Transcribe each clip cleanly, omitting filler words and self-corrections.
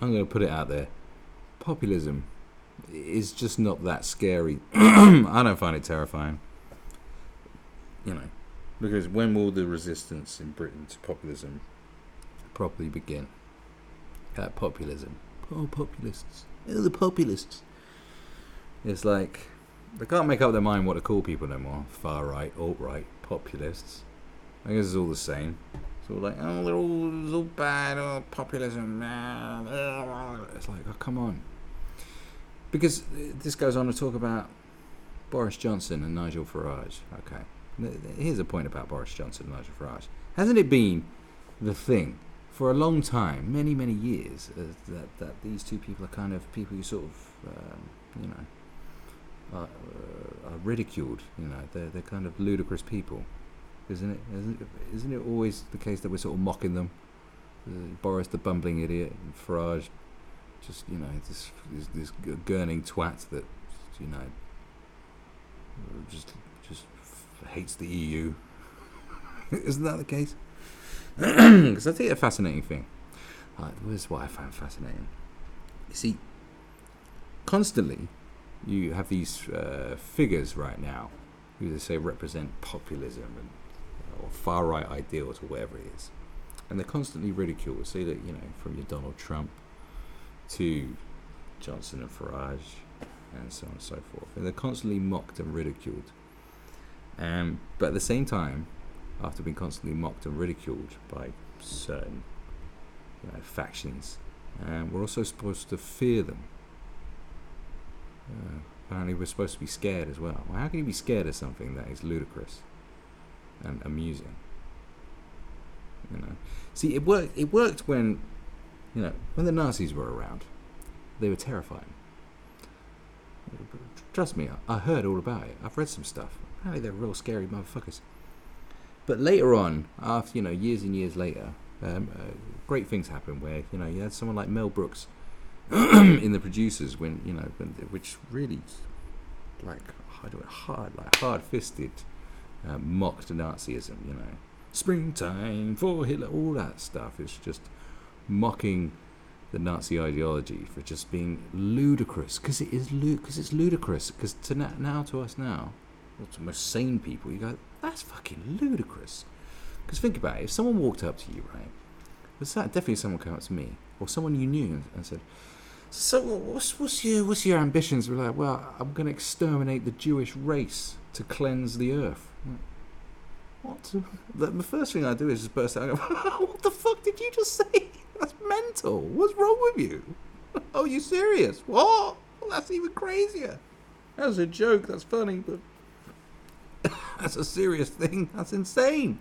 I'm going to put it out there. Populism is just not that scary. I don't find it terrifying. Because when will the resistance in Britain to populism properly begin? Populism. Oh, populists. Oh, the populists. It's like they can't make up their mind what to call people no more. Far right, alt right, populists. I guess it's all the same. It's all like, oh, it's all bad. Oh, populism. It's like, oh, come on. Because this goes on to talk about Boris Johnson and Nigel Farage. Okay. Here's a point about Boris Johnson and Nigel Farage. Hasn't it been the thing for a long time, many, many years, that these two people are kind of people you sort of, are ridiculed. They're kind of ludicrous people, isn't it? Isn't it always the case that we're sort of mocking them? Boris the bumbling idiot, and Farage, just this gurning twat that just hates the EU. Isn't that the case? Because I think a fascinating thing. This is what I found fascinating. You see, constantly you have these figures right now who they say represent populism or far right ideals or whatever it is, and they're constantly ridiculed. Say that from your Donald Trump to Johnson and Farage and so on and so forth, and they're constantly mocked and ridiculed. But at the same time, after being constantly mocked and ridiculed by certain factions, we're also supposed to fear them. Apparently we're supposed to be scared as well. How can you be scared of something that is ludicrous and amusing? See, it worked when the Nazis were around. They were terrifying. Trust me, I heard all about it. I've read some stuff. Apparently they're real scary motherfuckers. But later on, after years and years later, great things happened where you had someone like Mel Brooks in The Producers which really hard-fisted mocked Nazism. Springtime for Hitler, all that stuff. It's just mocking the Nazi ideology for just being ludicrous, because it's ludicrous. Because to us now, or to most sane people, you go, that's fucking ludicrous. Because think about it, if someone walked up to you, right? Definitely someone came up to me, or someone you knew, and said, so what's your ambitions? We're like, well, I'm going to exterminate the Jewish race to cleanse the earth. What? The first thing I do is just burst out and go, what the fuck did you just say? That's mental. What's wrong with you? Oh, you serious? What? Well, that's even crazier. That's a joke. That's funny, but that's a serious thing. That's insane.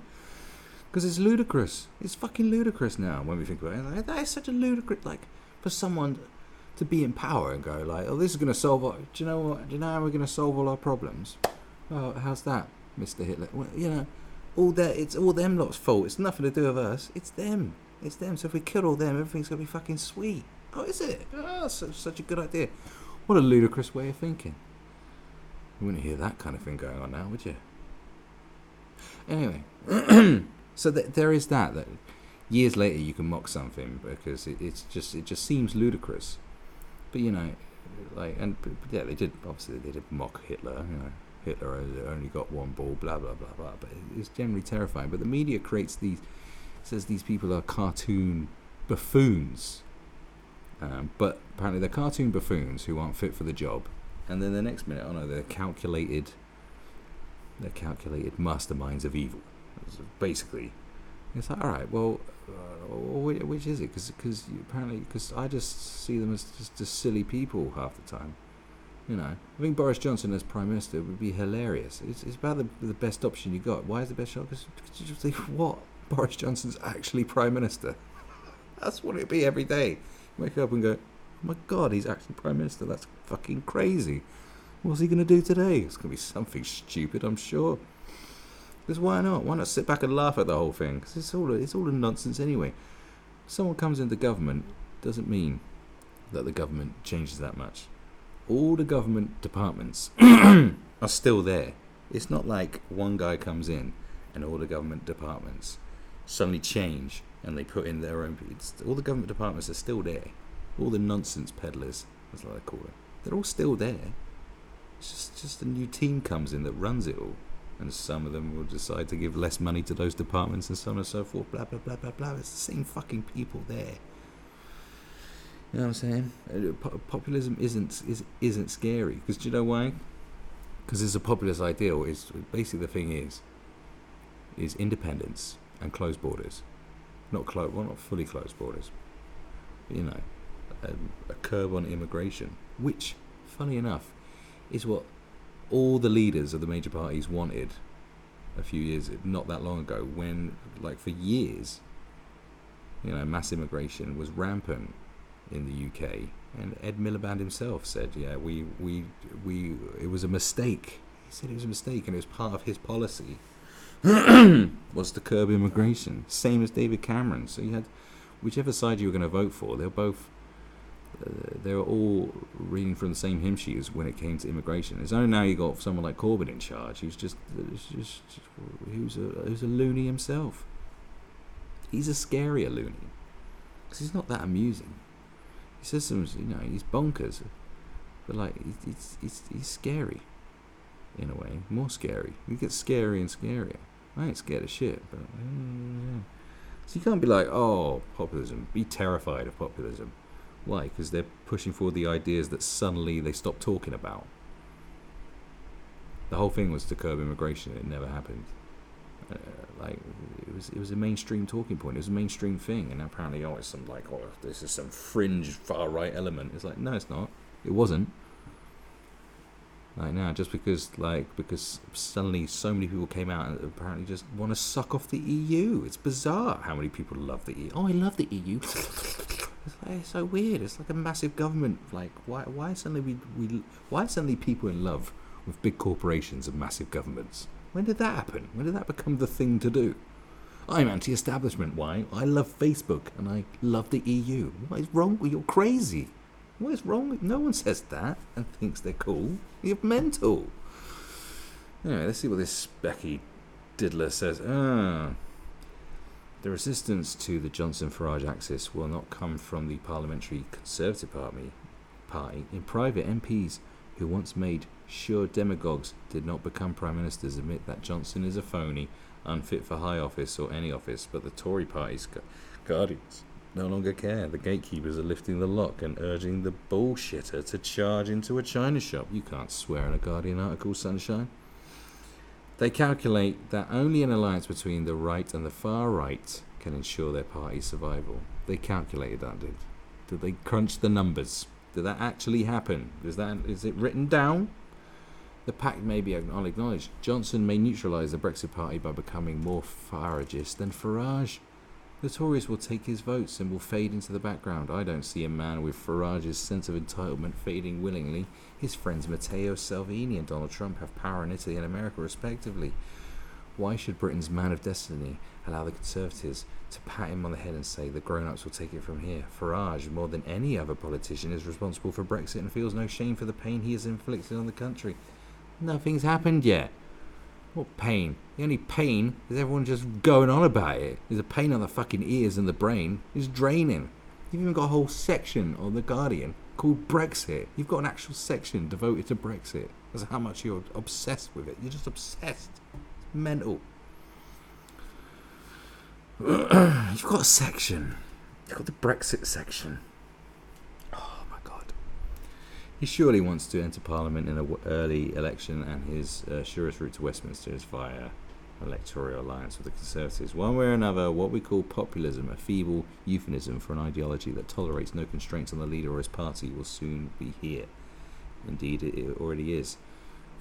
Because it's ludicrous. It's fucking ludicrous now when we think about it. Like, that is such a ludicrous, for someone to be in power and go like, oh, this is going to solve do you know what? Do you know how we're going to solve all our problems? Oh, how's that, Mr. Hitler? Well, it's all them lot's fault. It's nothing to do with us. It's them. It's them. So if we kill all them, everything's going to be fucking sweet. Oh, is it? Oh, such a good idea. What a ludicrous way of thinking. You wouldn't hear that kind of thing going on now, would you? Anyway, so there is that years later you can mock something because it just seems ludicrous. But they did mock Hitler. Hitler only got one ball, blah blah blah blah. But it's generally terrifying. But the media says these people are cartoon buffoons. But apparently they're cartoon buffoons who aren't fit for the job. And then the next minute, they're calculated masterminds of evil. Basically, it's like, all right, well, which is it? Because I just see them as just silly people half the time. I think Boris Johnson as Prime Minister would be hilarious. It's about the best option you got. Why is the best option? Because you just think, what? Boris Johnson's actually Prime Minister. That's what it'd be every day. You wake up and go, oh my God, he's actually Prime Minister. That's fucking crazy. What's he going to do today? It's going to be something stupid, I'm sure. Because why not? Why not sit back and laugh at the whole thing? Because it's all a nonsense anyway. If someone comes into government doesn't mean that the government changes that much. All the government departments are still there. It's not like one guy comes in and all the government departments suddenly change and they put in their own. All the government departments are still there. all the nonsense peddlers, that's what I call it. They're all still there. It's just a new team comes in that runs it all. And some of them will decide to give less money to those departments and so on and so forth. Blah, blah, blah, blah, blah. It's the same fucking people there. You know what I'm saying? Populism isn't scary. Because do you know why? Because it's a populist ideal. It's basically the thing is independence and closed borders. Not fully closed borders. But, you know, a curb on immigration. Which, funny enough, is what all the leaders of the major parties wanted a few years, not that long ago, when, like, for years, you know, mass immigration was rampant in the UK, and Ed Miliband himself said, yeah, it was a mistake. He said it was a mistake, and it was part of his policy was to curb immigration, same as David Cameron. So you had, whichever side you were going to vote for, they were all reading from the same hymn sheets when it came to immigration. It's only now you got someone like Corbyn in charge, who's a loony himself. He's a scarier loony, because he's not that amusing. He says some, you know, he's bonkers, but like he's scary, in a way, more scary. He gets scarier and scarier. I ain't scared of shit, but so you can't be like, oh, populism. Be terrified of populism. Why? Because they're pushing forward the ideas that suddenly they stopped talking about. The whole thing was to curb immigration. It never happened. Like it was a mainstream talking point. It was a mainstream thing, and apparently, it's some like, this is some fringe far right element. It's like, no, it's not. It wasn't. Like now, just because suddenly so many people came out and apparently just want to suck off the EU. It's bizarre how many people love the EU. Oh, I love the EU. It's so weird. It's like a massive government. Like, why suddenly people in love with big corporations and massive governments? When did that happen? When did that become the thing to do? I'm anti-establishment. Why? I love Facebook and I love the EU. What is wrong with you? You're crazy. What is wrong with... No one says that and thinks they're cool. You're mental. Anyway, let's see what this Becky diddler says. The resistance to the Johnson-Farage axis will not come from the Parliamentary Conservative Party. In private, MPs who once made sure demagogues did not become Prime Ministers admit that Johnson is a phony, unfit for high office or any office, but the Tory party's guardians no longer care. The gatekeepers are lifting the lock and urging the bullshitter to charge into a china shop. You can't swear in a Guardian article, sunshine. They calculate that only an alliance between the right and the far right can ensure their party's survival. They calculated that, did they crunch the numbers? Did that actually happen? Is it written down? The pact may be acknowledged. Johnson may neutralise the Brexit party by becoming more Faragist than Farage. The Tories will take his votes and will fade into the background. I don't see a man with Farage's sense of entitlement fading willingly. His friends Matteo Salvini and Donald Trump have power in Italy and America respectively. Why should Britain's man of destiny allow the Conservatives to pat him on the head and say the grown-ups will take it from here? Farage, more than any other politician, is responsible for Brexit and feels no shame for the pain he has inflicted on the country. Nothing's happened yet. What pain? The only pain is everyone just going on about it. There's a pain on the fucking ears and the brain. It's draining. You've even got a whole section on The Guardian called Brexit. You've got an actual section devoted to Brexit. That's how much you're obsessed with it. You're just obsessed. It's mental. You've got a section. You've got the Brexit section. Oh my God. He surely wants to enter Parliament in an early election, and his surest route to Westminster is via electoral alliance with the Conservatives. One way or another, what we call populism, a feeble euphemism for an ideology that tolerates no constraints on the leader or his party, will soon be here. Indeed, it already is.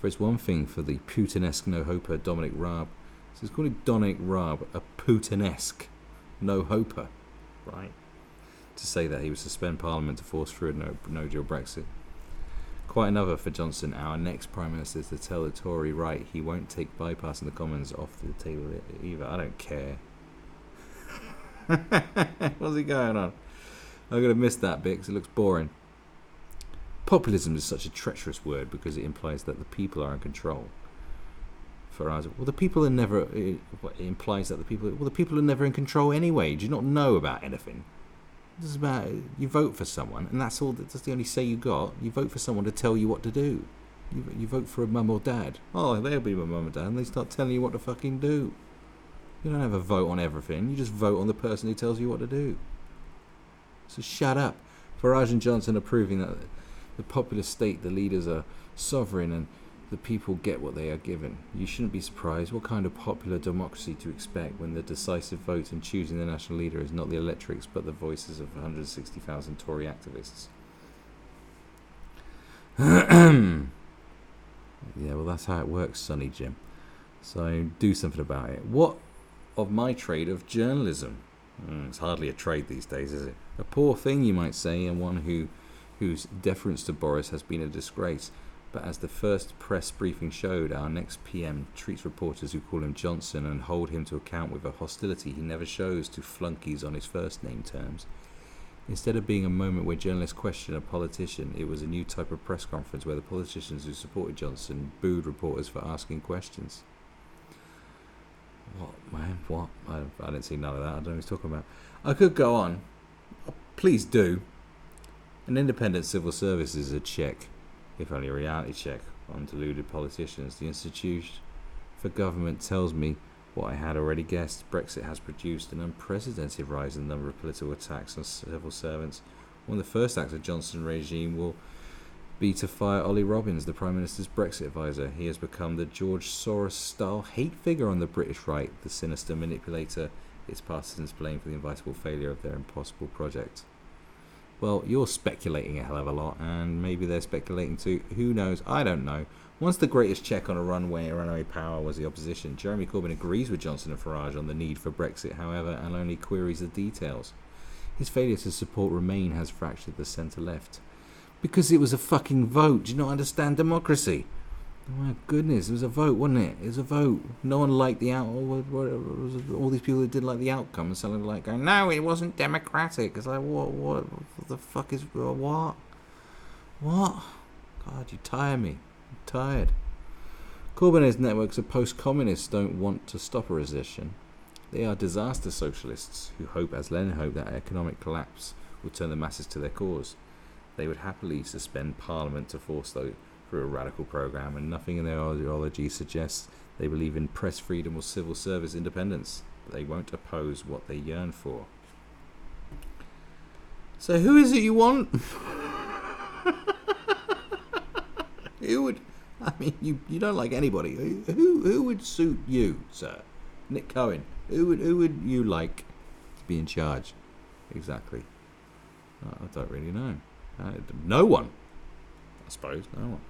For it's one thing for the Putinesque no-hoper Dominic Raab. So it's calling Dominic Raab a Putinesque no-hoper, right? To say that he would suspend Parliament to force through a no-deal Brexit. Quite another for Johnson, our next Prime Minister, to tell the Tory right he won't take bypassing the Commons off the table either. I don't care. What's he going on? I'm going to miss that bit because it looks boring. Populism is such a treacherous word because it implies that the people are in control. For us, well, the people are never. It implies that the people are never in control anyway. Do you not know about anything? This is about you vote for someone, and that's all. That's the only say you got. You vote for someone to tell you what to do. You vote for a mum or dad. Oh, they'll be my mum or dad, and they start telling you what to fucking do. You don't have a vote on everything. You just vote on the person who tells you what to do. So shut up. Farage and Johnson are proving that the populist state, the leaders are sovereign and the people get what they are given. You shouldn't be surprised. What kind of popular democracy to expect when the decisive vote in choosing the national leader is not the electorates but the voices of 160,000 Tory activists? Yeah, well, that's how it works, Sonny Jim. So do something about it. What of my trade of journalism? It's hardly a trade these days, is it? A poor thing, you might say, and one whose deference to Boris has been a disgrace. But as the first press briefing showed, our next PM treats reporters who call him Johnson and hold him to account with a hostility he never shows to flunkies on his first name terms. Instead of being a moment where journalists question a politician, it was a new type of press conference where the politicians who supported Johnson booed reporters for asking questions. What, man? What? I didn't see none of that. I don't know what he's talking about. I could go on. Please do. An independent civil service is a check, if only a reality check, on deluded politicians. The Institute for Government tells me what I had already guessed. Brexit has produced an unprecedented rise in the number of political attacks on civil servants. One of the first acts of Johnson's regime will be to fire Ollie Robbins, the Prime Minister's Brexit advisor. He has become the George Soros-style hate figure on the British right, the sinister manipulator its partisans blame for the inevitable failure of their impossible project. Well, you're speculating a hell of a lot, and maybe they're speculating too. Who knows? I don't know. Once the greatest check on a runaway power was the opposition, Jeremy Corbyn agrees with Johnson and Farage on the need for Brexit, however, and only queries the details. His failure to support Remain has fractured the centre-left. Because it was a fucking vote. Do you not understand democracy? Oh my goodness, it was a vote, wasn't it? It was a vote. No one liked the outcome. All these people that didn't like the outcome and suddenly like going, no, it wasn't democratic. It's like, what the fuck is, what? What? God, you tire me. I'm tired. Corbyn and his networks of post-communists don't want to stop a recession. They are disaster socialists who hope, as Lenin hoped, that economic collapse will turn the masses to their cause. They would happily suspend Parliament to force through a radical programme, and nothing in their ideology suggests they believe in press freedom or civil service independence. But they won't oppose what they yearn for. So who is it you want? Who would... I mean, you don't like anybody. Who would suit you, sir? Nick Cohen. Who would you like to be in charge? Exactly. I don't really know. No one. I suppose no one.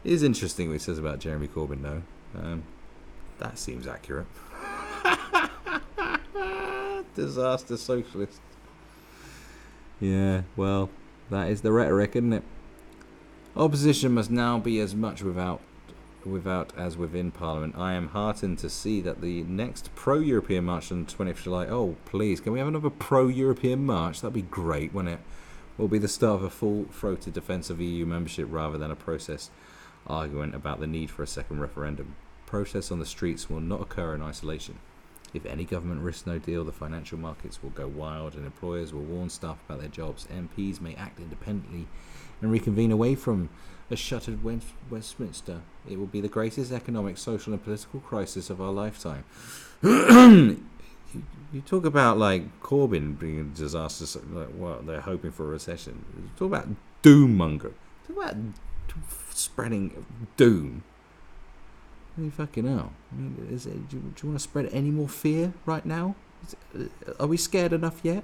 It is interesting what he says about Jeremy Corbyn, though. That seems accurate. Disaster socialist. Yeah, well, that is the rhetoric, isn't it? Opposition must now be as much without as within Parliament. I am heartened to see that the next pro-European march on the 20th of July, oh please, can we have another pro-European march? That'd be great, wouldn't it? Will be the start of a full-throated defence of EU membership rather than a process argument about the need for a second referendum. Protests on the streets will not occur in isolation. If any government risks no deal, the financial markets will go wild and employers will warn staff about their jobs. MPs may act independently and reconvene away from a shuttered Westminster. It will be the greatest economic, social and political crisis of our lifetime. You talk about like Corbyn being a disaster, like what they're hoping for a recession. You talk about doom-monger. Talk about spreading doom. I mean, fucking hell. I mean, do you want to spread any more fear right now? Are we scared enough yet?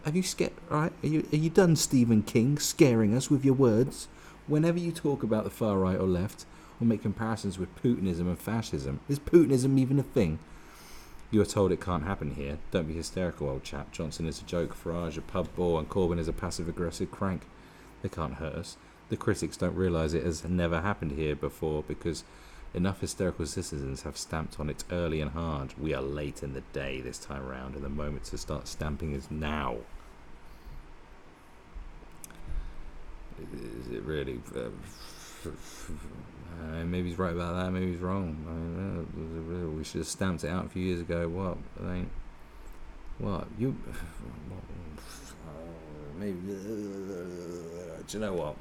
Have you scared? All right, are you done, Stephen King, scaring us with your words? Whenever you talk about the far right or left, or make comparisons with Putinism and fascism, is Putinism even a thing? You are told it can't happen here. Don't be hysterical, old chap. Johnson is a joke, Farage a pub bore, and Corbyn is a passive-aggressive crank. They can't hurt us. The critics don't realise it has never happened here before because enough hysterical citizens have stamped on it early and hard. We are late in the day this time round, and the moment to start stamping is now. Is it really? Maybe he's right about that, maybe he's wrong. We should have stamped it out a few years ago. What? You... Maybe... Do you know what?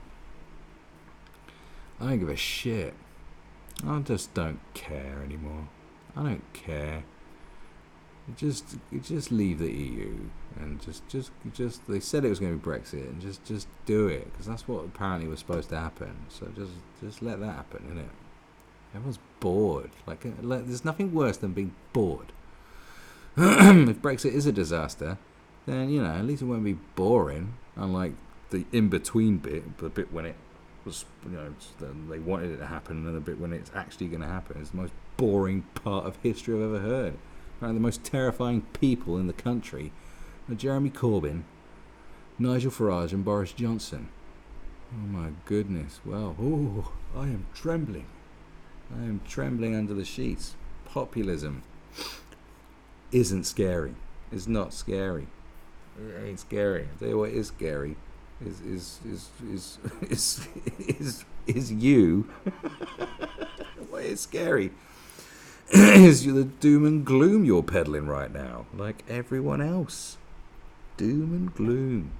I don't give a shit. I just don't care anymore. I don't care. Just leave the EU and just they said it was going to be Brexit, and just do it, because that's what apparently was supposed to happen. So just let that happen, innit? Everyone's bored. Like there's nothing worse than being bored. If Brexit is a disaster, then at least it won't be boring. Unlike the in-between bit, the bit when it was they wanted it to happen, and then the bit when it's actually going to happen is the most boring part of history I've ever heard. Right, the most terrifying people in the country are Jeremy Corbyn, Nigel Farage and Boris Johnson. Oh my goodness. Well, I am trembling. I am trembling under the sheets. Populism isn't scary. It's not scary. It ain't scary. I'll tell you what is scary is you. What is scary is the doom and gloom you're peddling right now, like everyone else. Doom and gloom.